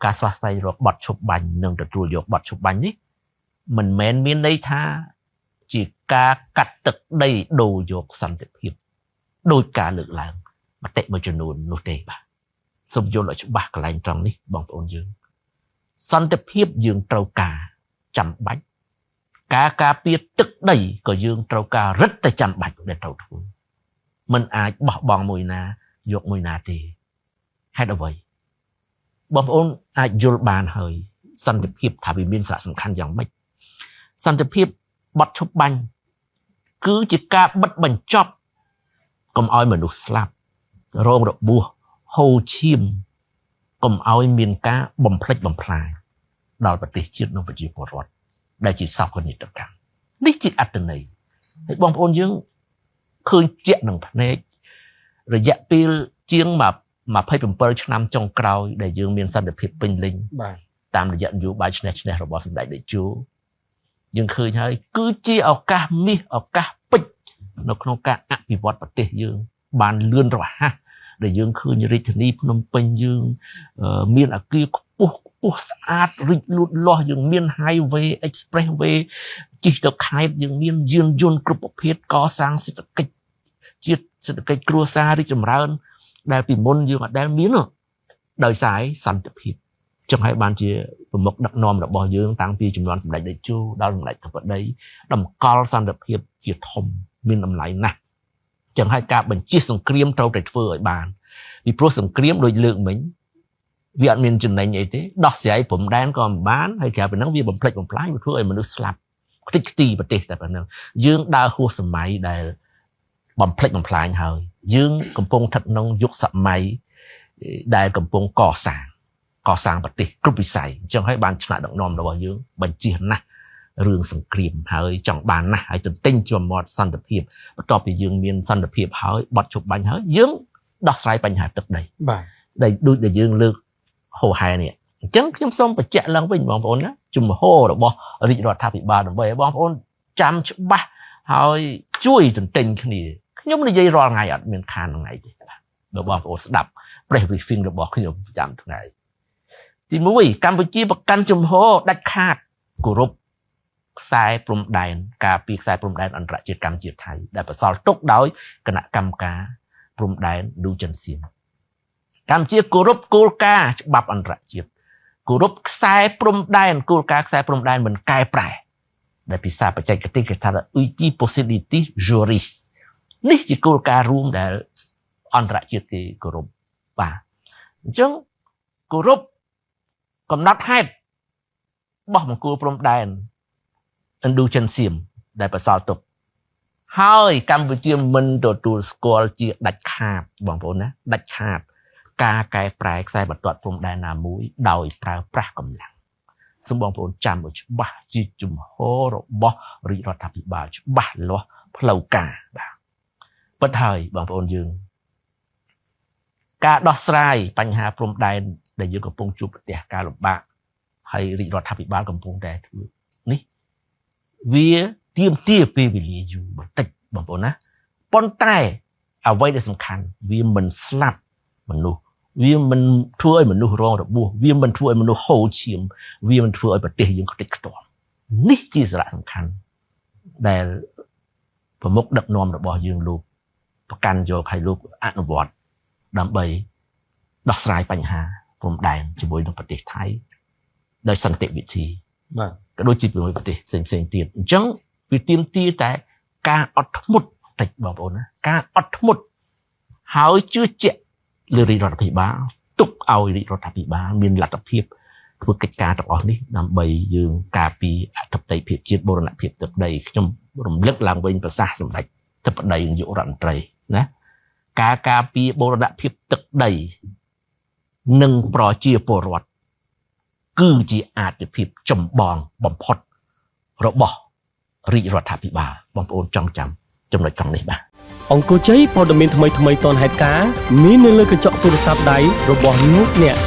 ការស្វះស្វែងរកបទឈប់បាញ់និងទទួលយកបទឈប់បាញ់នេះមិនមែនមានន័យថាជាការកាត់ទឹកដីដូរយកសន្តិភាពដោយការលើកឡើងមតិមួយចំនួននោះទេបាទសូមយល់ឲ្យច្បាស់កន្លែងត្រង់នេះបងប្អូនយើងសន្តិភាពយើងត្រូវការចាំបាច់ការការពារទឹកដីក៏យើងត្រូវការរឹតតែចាំបាច់ដែលត្រូវធ្វើមិនអាចបោះបង់មួយណាយកមួយណាទេហេតុអ្វីបងប្អូនអាចយល់បានហើយសន្តិភាពថាវាមានសារៈសំខាន់យ៉ាងម៉េចសន្តិភាពបទឈប់បាញ់គឺជាការបិទបញ្ចប់កុំឲ្យមនុស្សស្លាប់រងរបួសហូរឈាមកុំឲ្យមានការបំផ្លិចបំផ្លាញដល់ប្រទេសជាតិនិងប្រជាពលរដ្ឋដែលជាសោកនាដកម្មនេះជាអត្ថន័យហើយបងប្អូនយើងឃើញជាក់នឹងភ្នែករយៈពេលជាង27ឆ្នាំចុងក្រោយដែលយើងមានសន្តិភាពពេញលេញបាទតាមរយៈនយោបាយឈ្នះរបស់សម្ដេចតេជោយើងឃើញហើយគឺជាឱកាសមាសឱកាសពេជ្រនៅក្នុងការអភិវឌ្ឍប្រទេសយើងបានលឿនរហ័សដែលយើងឃើញរាជធានីភ្នំពេញយើងមានអគារខ្ពស់ស្អាតរីកលូតលាស់យើងមាន highway expressway ជិះទៅខេត្តយើងមានយានយន្តគ្រប់ប្រភេទកសាងសេដ្ឋកិច្ចជាតិសេដ្ឋកិច្ចគ្រួសាររីកចម្រើនដែលពីមុនយើងអត់ដែលមានដោយសារសន្តិភាពចឹងហើយបានជាប្រមុខដឹកនាំរបស់យើងតាំងពីជំនាន់សម្ដេចតេជោដល់សម្ដេចធិបតីតម្កល់សន្តិភាពជាធំមានតម្លៃណាស់ចឹងហើយការបញ្ជិះសង្គ្រាមត្រូវតែធ្វើឲ្យបានពីព្រោះសង្គ្រាមដូចលើកមិញវាអត់មានចំណេញអីទេដោះស្រាយព្រំដែនក៏មិនបានហើយក្រៅពីហ្នឹងវាបំផ្លិចបំផ្លាញវាធ្វើឲ្យមនុស្សស្លាប់ខ្ទេចខ្ទីប្រទេសតែប៉ុណ្ណឹងយើងដើរហួសសម័យដែលបំផ្លិចបំផ្លាញហើយយើងកំពុងស្ថិតក្នុងយុគសម័យដែលកំពុងកសាងប្រទេសគ្រប់វិស័យអញ្ចឹងហើយបានឆ្នាក់ដឹកនាំរបស់យើងបញ្ជាណាស់រឿងសង្គ្រាមហើយចង់បានណាស់ហើយទន្ទិញជាប់មាត់សន្តិភាពបន្ទាប់ពីយើងមានសន្តិភាពហើយបត់ជប់បាញ់ហើយយើងដោះស្រាយបញ្ហាទឹកដីបាទដែលដូចដែលយើងលើកហោហែនេះអញ្ចឹងខ្ញុំសូមបញ្ជាក់ឡើងវិញបងប្អូនណាជំហររបស់រាជរដ្ឋាភិបាលដើម្បីឲ្យបងប្អូនចាំច្បាស់ហើយជួយទន្ទិញគ្នាខ្ញុំនិយាយរាល់ថ្ងៃអត់មានខានថ្ងៃទេបាទបើបងប្អូនស្ដាប់ press briefing របស់ខ្ញុំប្រចាំថ្ងៃទី1កម្ពុជាប្រកាន់ជំហរដាច់ខាតគោរពខ្សែព្រំដែនការពីខ្សែព្រំដែនអន្តរជាតិកម្ពុជាថៃដែលបន្សល់ទុកដោយគណៈកម្មការព្រំដែនឌូចិនសៀមកម្ពុជាគោរពគោលការណ៍ច្បាប់អន្តរជាតិគោរពខ្សែព្រំដែនគោលការណ៍ខ្សែព្រំដែនមិនកែប្រែដែលភាសាបច្ចេកទេសគេថា uti possibilities juris នេះជាគោលការណ៍រួមដែលអន្តរជាតិគេគោរពបាទអញ្ចឹងគោរពកំណត់ហេតុបោះបង្គោលព្រំដែនឥណ្ឌូចិនសៀមដែលបន្សល់ទុកហើយកម្ពុជាមិនទទួលស្គាល់ជាដាច់ខាតបងប្អូនណាដាច់ខាតការកែប្រែខ្សែបន្ទាត់ព្រំដែនណាមួយដោយប្រើប្រាស់កម្លាំងសូមបងប្អូនចាំឲ្យច្បាស់ជាជំហររបស់រាជរដ្ឋាភិបាលច្បាស់លាស់ផ្លូវការបាទពិតហើយបងប្អូនយើងការដោះស្រាយបញ្ហាព្រំដែនដែលយើងកំពុងជួបប្រទះការលំបាកហើយរាជរដ្ឋាភិបាលកំពុងតែធ្វើនេះវាទាមទារពេលវេលាយូរបន្តិចបងប្អូនណាប៉ុន្តែអ្វីដែលសំខាន់វាមិនស្លាប់មនុស្សវាមិនធ្វើឲ្យមនុស្សរងរបួសវាមិនធ្វើឲ្យមនុស្សហូរឈាមវាមិនធ្វើឲ្យប្រទេសយើងខ្ទេចខ្ទាំនេះជាសារៈសំខាន់ដែលប្រមុខដឹកនាំរបស់យើងលោកប្រកាន់យកឲ្យលោកអនុវត្តដើម្បីដោះស្រាយបញ្ហាព្រំដែនជាមួយនឹងប្រទេសថៃដោយសន្តិវិធីបាទក៏ដូចជាជាមួយប្រទេសផ្សេងទៀតអញ្ចឹងវាទាមទារតែការអត់ធ្មត់តិចបងប្អូនណាការអត់ធ្មត់ហើយជឿជាក់លើរាជរដ្ឋាភិបាលទុកឲ្យរាជរដ្ឋាភិបាលមានលទ្ធភាពធ្វើកិច្ចការទាំងអស់នេះដើម្បីយើងការពារអធិបតេយ្យភាពជាតិបូរណភាពទឹកដីខ្ញុំរំលឹកឡើងវិញប្រសាសន៍សម្ដេចធិបតីនាយករដ្ឋមន្ត្រីណាការពារបូរណភាពទឹកដីនិងប្រជាពលរដ្ឋគឺជាអាទិភាពចម្បងបំផុតរបស់រាជរដ្ឋាភិបាលបងប្អូនចងចាំចំណុចត្រង់នេះបាទអង្គជ័យព័ត៌មានថ្មីៗទាន់ហេតុការណ៍មាននៅលើកញ្ចក់ទូរស័ព្ទដៃរបស់លោកអ្នក